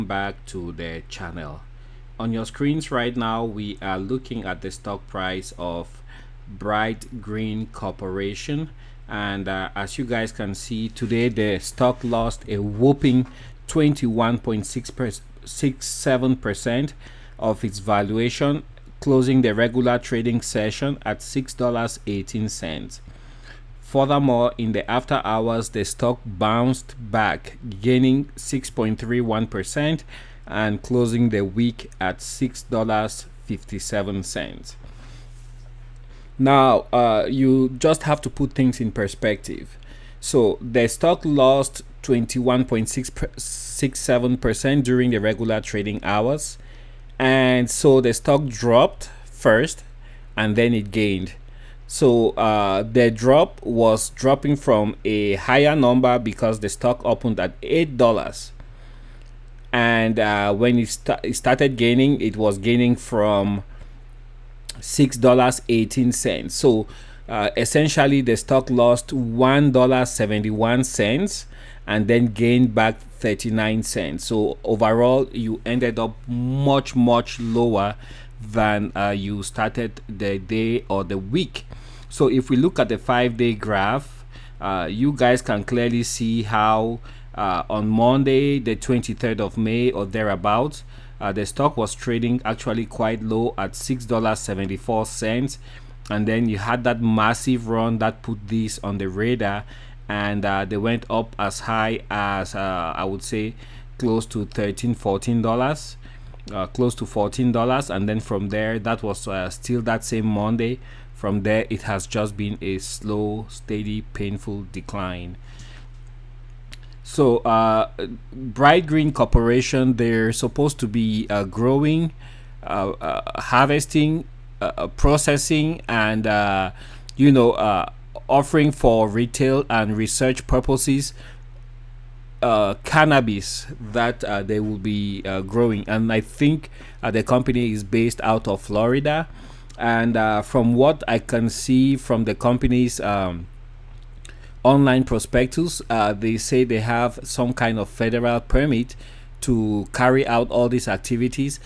Back to the channel. On your screens right now, we are looking at the stock price of Bright Green Corporation, and as you guys can see today, the stock lost a whopping 21.67% of its valuation, closing the regular trading session at $6.18. Furthermore, in the after hours, the stock bounced back, gaining 6.31% and closing the week at $6.57. Now, you just have to put things in perspective. So, the stock lost 21.67% during the regular trading hours, and so the stock dropped first and then it gained. So the drop was dropping from a higher number because the stock opened at $8, and when it started gaining, it was gaining from $6.18. So essentially the stock lost $1.71 and then gained back 39 cents. So overall you ended up much lower than you started the day or the week. So if we look at the 5-day graph, you guys can clearly see how on Monday the 23rd of May or thereabouts, the stock was trading actually quite low at $6.74, and then you had that massive run that put this on the radar, and they went up as high as I would say close to $13-14, close to $14, and then from there, that was still that same Monday. From there, it has just been a slow, steady, painful decline. So Bright Green Corporation, they're supposed to be growing, harvesting, processing, and offering for retail and research purposes cannabis that they will be growing. And I think the company is based out of Florida, and from what I can see from the company's online prospectus, they say they have some kind of federal permit to carry out all these activities.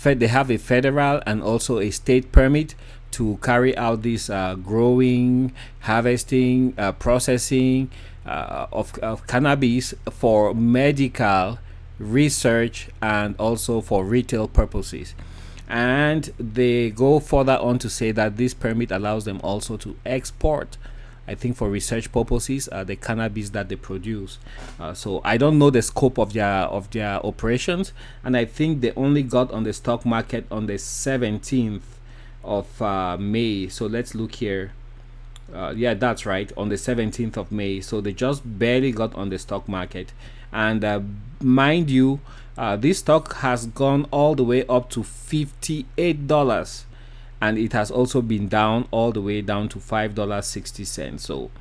They have a federal and also a state permit to carry out this growing, harvesting, processing of cannabis for medical research and also for retail purposes. And they go further on to say that this permit allows them also to export, I think, for research purposes, the cannabis that they produce. So I don't know the scope of their operations, and I think they only got on the stock market on the 17th of May. So let's look here. Yeah, that's right, on the 17th of May. So they just barely got on the stock market, and mind you, this stock has gone all the way up to $58, and it has also been down all the way down to $5.60. So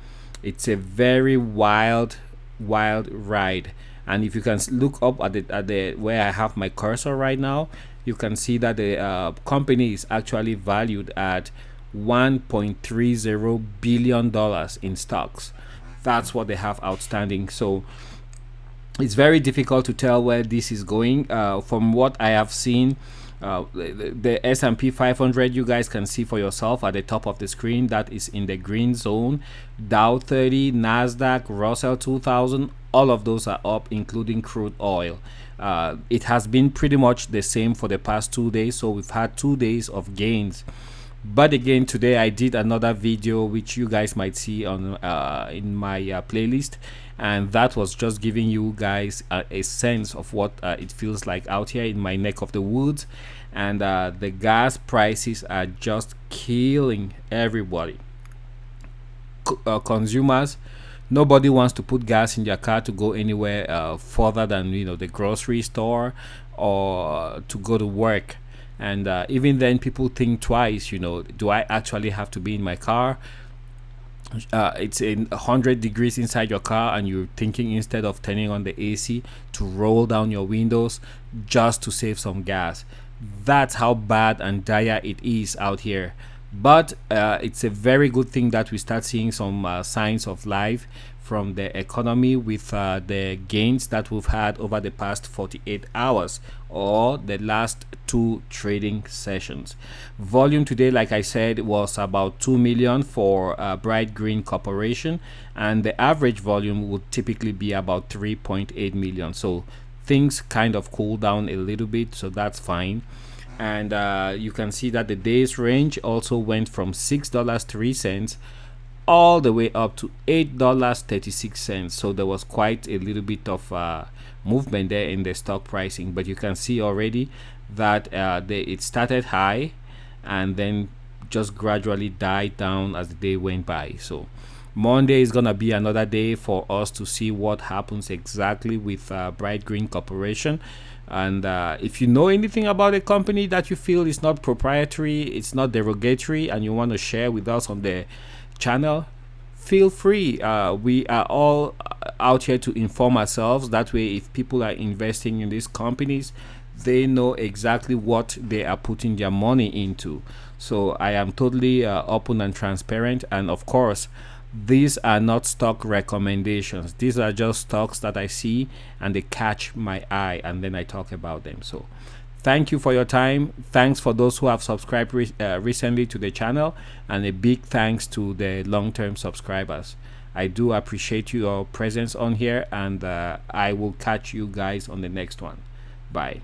it's a very wild ride. And if you can look up at the where I have my cursor right now, you can see that the company is actually valued at $1.30 billion in stocks. That's what they have outstanding. So it's very difficult to tell where this is going. From what I have seen, the S&P 500, you guys can see for yourself at the top of the screen, that is in the green zone. Dow 30, Nasdaq, Russell 2000, all of those are up, including crude oil. It has been pretty much the same for the past 2 days, so we've had 2 days of gains. But again, today I did another video which you guys might see on in my playlist, and that was just giving you guys a sense of what it feels like out here in my neck of the woods. And the gas prices are just killing everybody. Consumers, nobody wants to put gas in their car to go anywhere further than the grocery store or to go to work. And even then, people think twice, do I actually have to be in my car? It's in 100 degrees inside your car, and you're thinking, instead of turning on the AC, to roll down your windows just to save some gas. That's how bad and dire it is out here. But it's a very good thing that we start seeing some signs of life from the economy with the gains that we've had over the past 48 hours or the last 2 trading sessions. Volume today, like I said, was about 2 million for Bright Green Corporation, and the average volume would typically be about 3.8 million. So things kind of cool down a little bit, so that's fine. And you can see that the day's range also went from $6.03 all the way up to $8.36. So there was quite a little bit of movement there in the stock pricing, but you can see already that it started high and then just gradually died down as the day went by. So Monday is gonna be another day for us to see what happens exactly with Bright Green Corporation. And if you know anything about a company that you feel is not proprietary, it's not derogatory, and you want to share with us on the channel, feel free. We are all out here to inform ourselves. That way, if people are investing in these companies, they know exactly what they are putting their money into. So I am totally open and transparent. And of course, these are not stock recommendations. These are just stocks that I see and they catch my eye, and then I talk about them. So thank you for your time. Thanks for those who have subscribed recently to the channel, and a big thanks to the long-term subscribers. I do appreciate your presence on here, and I will catch you guys on the next one. Bye.